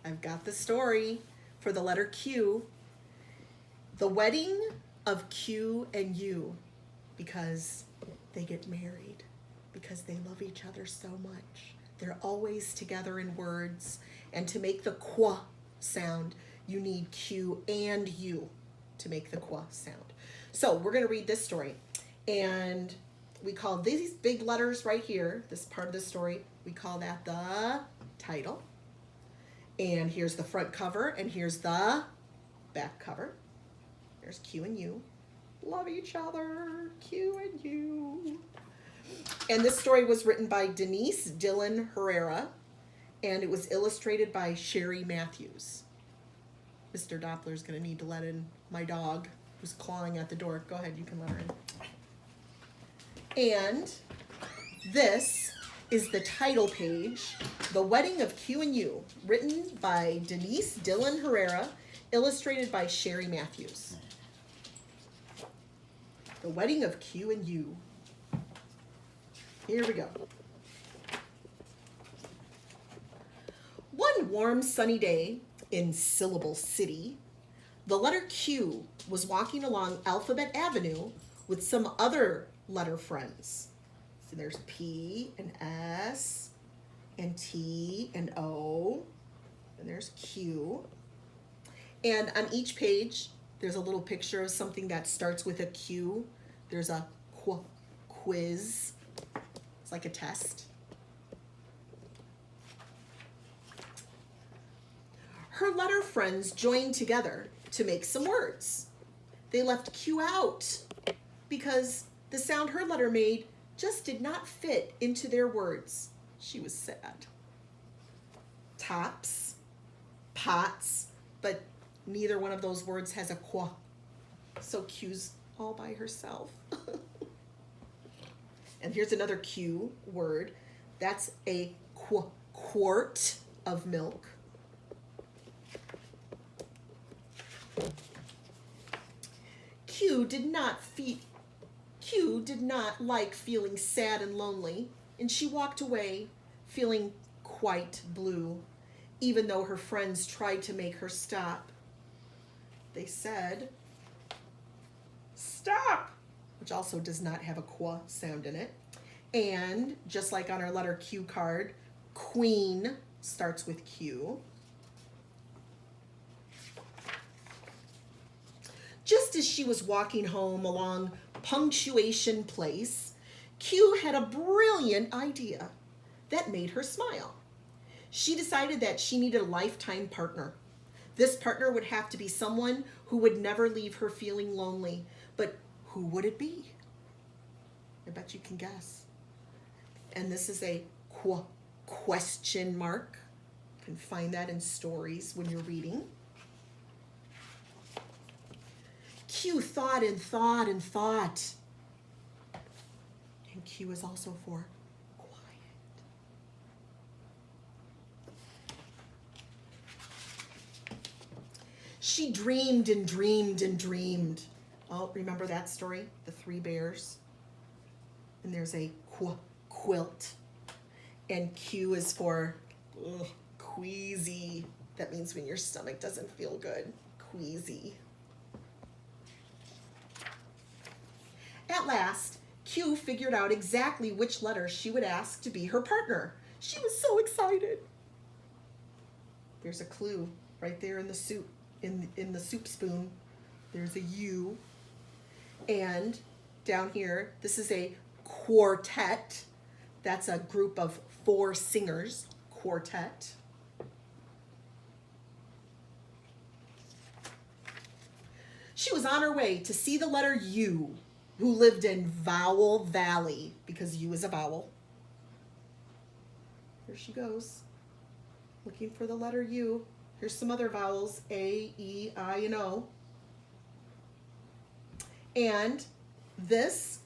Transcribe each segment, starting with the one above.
I've got the story for the letter Q. The wedding of Q and U, because they get married, because they love each other so much. They're always together in words. And to make the qu sound, you need Q and U to make the qu sound. So we're going to read this story. And we call these big letters right here, this part of the story, we call that the title. And here's the front cover, and here's the back cover. There's Q and U. Love each other, Q and U. And this story was written by Denise Dillon Herrera, and it was illustrated by Sherry Matthews. Mr. Doppler's going to need to let in my dog who's clawing at the door. Go ahead, you can let her in. And this is the title page, The Wedding of Q and U, written by Denise Dillon Herrera, illustrated by Sherry Matthews. The Wedding of Q and U. Here we go. One warm sunny day in Syllable City, the letter Q was walking along Alphabet Avenue with some other letter friends. So there's P and S and T and O, and there's Q. And on each page, there's a little picture of something that starts with a Q. There's a quiz. It's like a test. Her letter friends joined together to make some words. They left Q out because the sound her letter made just did not fit into their words. She was sad. Tops, pots, but neither one of those words has a qua. So Q's all by herself. And here's another Q word. That's a quart of milk. Q did not like feeling sad and lonely, and she walked away feeling quite blue, even though her friends tried to make her stop. They said, "Stop," which also does not have a qua sound in it. And just like on our letter Q card, queen starts with Q. Just as she was walking home along Punctuation Place, Q had a brilliant idea that made her smile. She decided that she needed a lifetime partner. This partner would have to be someone who would never leave her feeling lonely. But who would it be? I bet you can guess. And this is a question mark. You can find that in stories when you're reading. Q thought and thought and thought. And Q is also for quiet. She dreamed and dreamed and dreamed. Oh, remember that story? The three bears? And there's a quilt. And Q is for queasy. That means when your stomach doesn't feel good. Queasy. At last, Q figured out exactly which letter she would ask to be her partner. She was so excited. There's a clue right there in the soup, in the soup spoon. There's a U. And down here, this is a quartet. That's a group of 4 singers, quartet. She was on her way to see the letter U, who lived in Vowel Valley, because U is a vowel. Here she goes, looking for the letter U. Here's some other vowels, A, E, I, and O. And this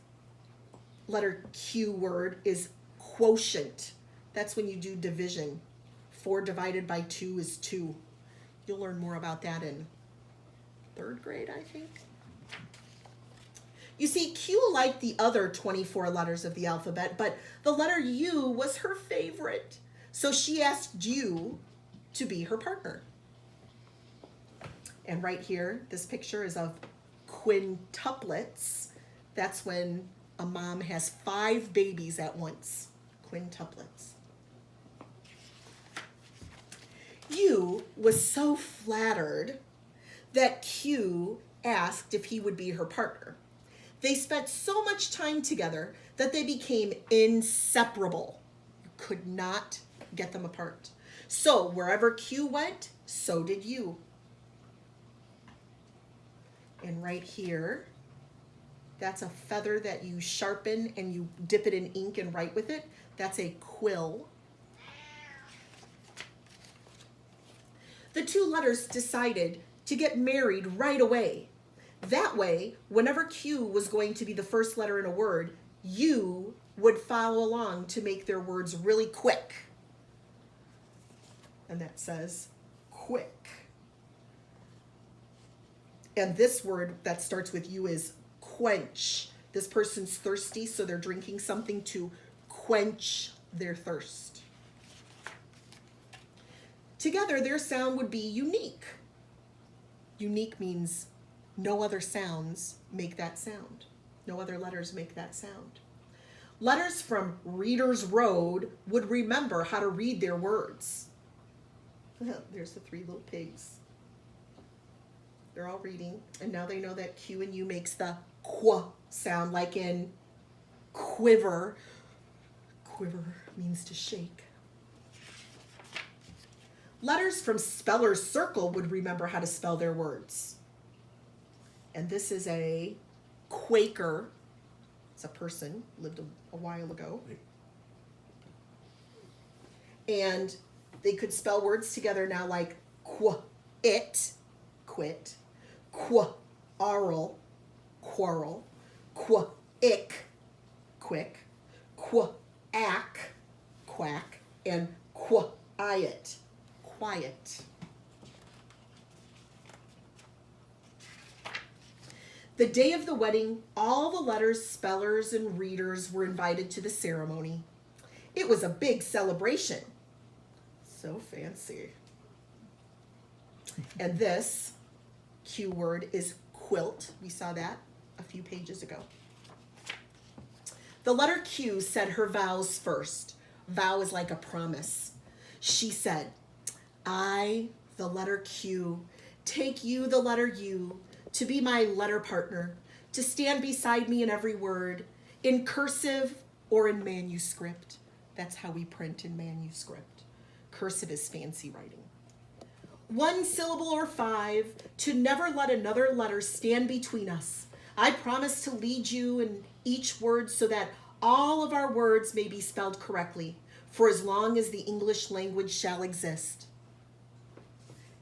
letter Q word is quotient. That's when you do division. 4 divided by 2 is 2. You'll learn more about that in 3rd grade, I think. You see, Q liked the other 24 letters of the alphabet, but the letter U was her favorite. So she asked U to be her partner. And right here, this picture is of quintuplets. That's when a mom has 5 babies at once. Quintuplets. U was so flattered that Q asked if he would be her partner. They spent so much time together that they became inseparable. You could not get them apart. So wherever Q went, so did U. And right here, that's a feather that you sharpen and you dip it in ink and write with it. That's a quill. The 2 letters decided to get married right away. That way, whenever Q was going to be the first letter in a word, U would follow along to make their words really quick. And that says quick. And this word that starts with U is quench. This person's thirsty, so they're drinking something to quench their thirst. Together, their sound would be unique. Unique means no other sounds make that sound. No other letters make that sound. Letters from Reader's Road would remember how to read their words. There's the 3 little pigs. They're all reading, and now they know that Q and U makes the qu sound, like in quiver. Quiver means to shake. Letters from Speller's Circle would remember how to spell their words. And this is a Quaker. It's a person, lived a while ago. And they could spell words together now like it, quit, quarrel, quarrel, ick, quick, quack, quack, and quiet, quiet. The day of the wedding, all the letters, spellers, and readers were invited to the ceremony. It was a big celebration. So fancy. And this Q word is quilt. We saw that a few pages ago. The letter Q said her vows first. Vow is like a promise. She said, I, the letter Q, take you, the letter U, to be my letter partner, to stand beside me in every word, in cursive or in manuscript. That's how we print in manuscript. Cursive is fancy writing. 1 syllable or 5, to never let another letter stand between us. I promise to lead you in each word so that all of our words may be spelled correctly, for as long as the English language shall exist.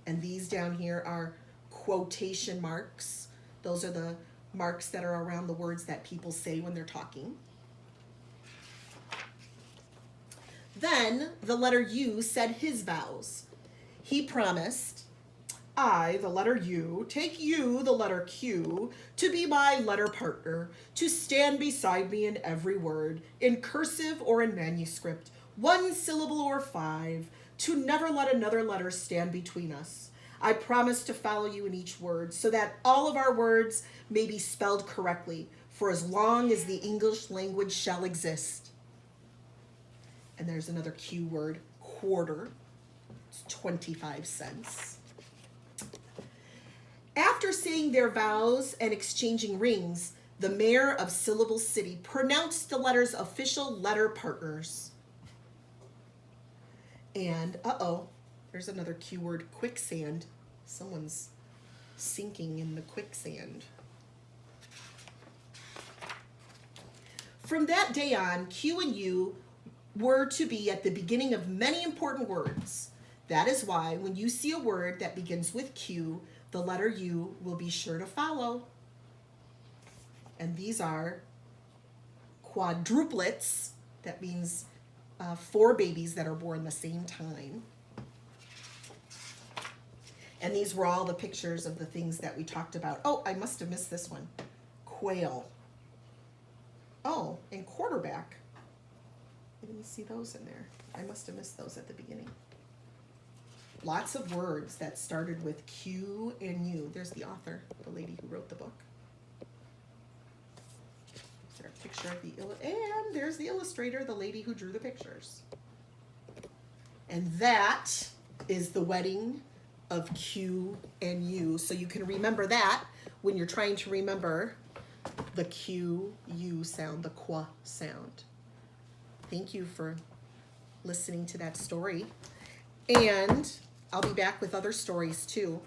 And these down here are quotation marks. Those are the marks that are around the words that people say when they're talking. Then the letter U said his vows. He promised, I, the letter U, take you, the letter Q, to be my letter partner, to stand beside me in every word, in cursive or in manuscript, 1 syllable or 5, to never let another letter stand between us. I promise to follow you in each word, so that all of our words may be spelled correctly, for as long as the English language shall exist. And there's another Q word, quarter. It's 25 cents. After saying their vows and exchanging rings, the mayor of Syllable City pronounced the letters official letter partners. And, there's another Q word, quicksand. Someone's sinking in the quicksand. From that day on, Q and U were to be at the beginning of many important words. That is why when you see a word that begins with Q, the letter U will be sure to follow. And these are quadruplets. That means 4 babies that are born the same time. And these were all the pictures of the things that we talked about. Oh, I must have missed this one. Quail. Oh, and quarterback. I didn't see those in there. I must have missed those at the beginning. lots of words that started with Q and U. There's the author, the lady who wrote the book. There's a picture of and there's the illustrator, the lady who drew the pictures. And that is the wedding of Q and U. So you can remember that when you're trying to remember the Q-U sound, the qua sound. Thank you for listening to that story. And I'll be back with other stories too.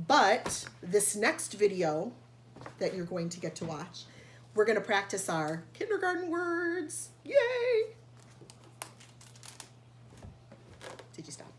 But this next video that you're going to get to watch, we're going to practice our kindergarten words. Yay! Did you stop?